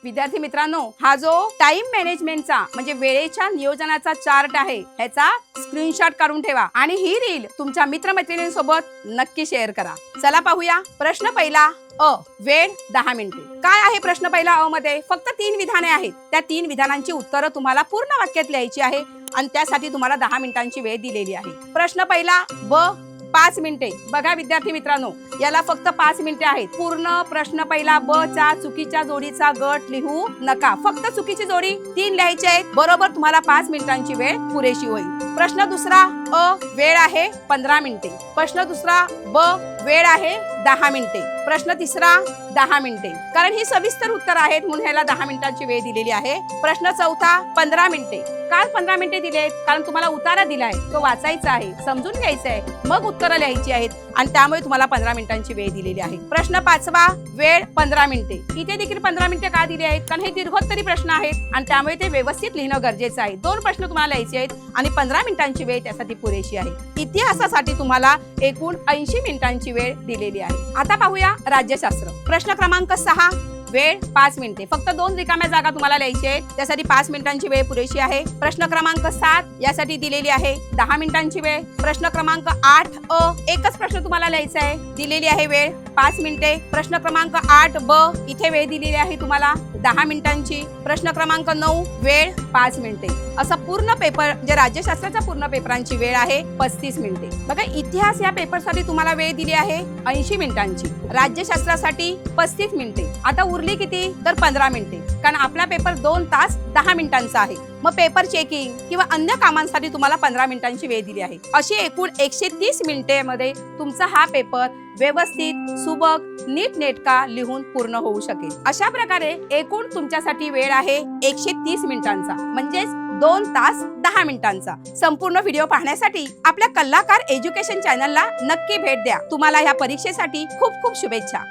विद्यार्थी मित्रांनो, हा जो टाइम मॅनेजमेंटचा म्हणजे वेळेच्या नियोजनाचा चार्ट आहे ह्याचा स्क्रीनशॉट काढून ठेवा आणि ही रील तुमच्या मित्रमैत्रिणींसोबत नक्की शेअर करा. चला पाहूया. प्रश्न पहिला अ, वेळ 10 मिनिटे. काय आहे प्रश्न पहिला अ मध्ये? फक्त 3 विधाने आहेत. त्या 3 विधानांची उत्तरं तुम्हाला पूर्ण वाक्यात लिहायची आहे आणि त्यासाठी तुम्हाला 10 मिनिटांची वेळ दिलेली आहे. प्रश्न पहिला ब, 5 मिनिटे. बघा विद्यार्थी मित्रांनो, याला फक्त 5 मिनिटे आहेत. पूर्ण प्रश्न पहिला ब चा चुकीच्या जोडीचा गट लिहू नका. फक्त चुकीची जोडी 3 लिहायची आहे. बरोबर तुम्हाला 5 मिनिटांची वेळ पुरेशी होईल. प्रश्न दुसरा अ, वेळ आहे 15 मिनिटे. प्रश्न दुसरा ब, वेळ आहे 10 मिनिटे. प्रश्न तिसरा 10 मिनिटे. कारण ही सविस्तर उत्तर आहेत म्हणून ह्याला 10 मिनिटांची वेळ दिलेली आहे. प्रश्न चौथा 15 मिनिटे. काय 15 मिनिटे दिलेत? कारण तुम्हाला उतारा दिलाय, तो वाचायचा आहे, समजून घ्यायचा आहे, मग उत्तरं लिहायची आहेत आणि त्यामुळे तुम्हाला 15 मिनिटांची वेळ दिलेली आहे. प्रश्न पाचवा वेळ 15 मिनिटे. इथे देखील 15 मिनिटे का दिली आहेत? कारण हे दीर्घोत्तरी प्रश्न आहेत आणि त्यामुळे ते व्यवस्थित लिहिणं गरजेचं आहे. 2 प्रश्न तुम्हाला लिहायचे आहेत आणि 15 मिनिटांची वेळ त्यासाठी पुरेशी आहे. इतिहासासाठी तुम्हाला एकूण 80 मिनिटांची वेळ दिलेली आहे. आता पाहूया राज्यशास्त्र. प्रश्न क्रमांक 6 वेळ 5 मिनिटे. फक्त 2 रिकाम्या जागा तुम्हाला लिहायची आहेत, त्यासाठी 5 मिनिटांची वेळ पुरेशी आहे. प्रश्न क्रमांक 7 यासाठी दिलेली आहे 10 मिनिटांची वेळ. प्रश्न क्रमांक 8 अ, एकच प्रश्न तुम्हाला लिहायचा आहे, दिलेली आहे वेळ 5 मिनिटे. प्रश्न क्रमांक 8 ब, इथे वेळ दिलेली आहे तुम्हाला 10 मिनिटांची. प्रश्न क्रमांक 9 वेळ 5 मिनिटे. असं पूर्ण पेपर म्हणजे राज्यशास्त्राच्या पूर्ण पेपरांची वेळ आहे 35 मिनिटे. बघा इतिहास या पेपरसाठी तुम्हाला वेळ दिली आहे 80 मिनिटांची, राज्यशास्त्रासाठी 35 मिनिटे. आता उरली किती? तर 15 मिनिटे. कारण आपला पेपर 2 तास 10 मिनिटांचा आहे. मग पेपर चेकिंग किंवा अन्य कामांसाठी तुम्हाला 15 मिनिटांची वेळ दिली आहे. अशी एकूण 130 मिनिटे मध्ये तुमचा हा पेपर व्यवस्थित सुबक नीटनेटका लिहून पूर्ण होऊ शकेल. अशा प्रकारे एकूण तुमच्यासाठी वेळ आहे 130 मिनिटांचा म्हणजेच 2 तास 10 मिनिटांचा. संपूर्ण व्हिडिओ पाहण्यासाठी आपल्या कलाकार एज्युकेशन चॅनलला नक्की भेट द्या. तुम्हाला या परीक्षेसाठी खूप खूप शुभेच्छा.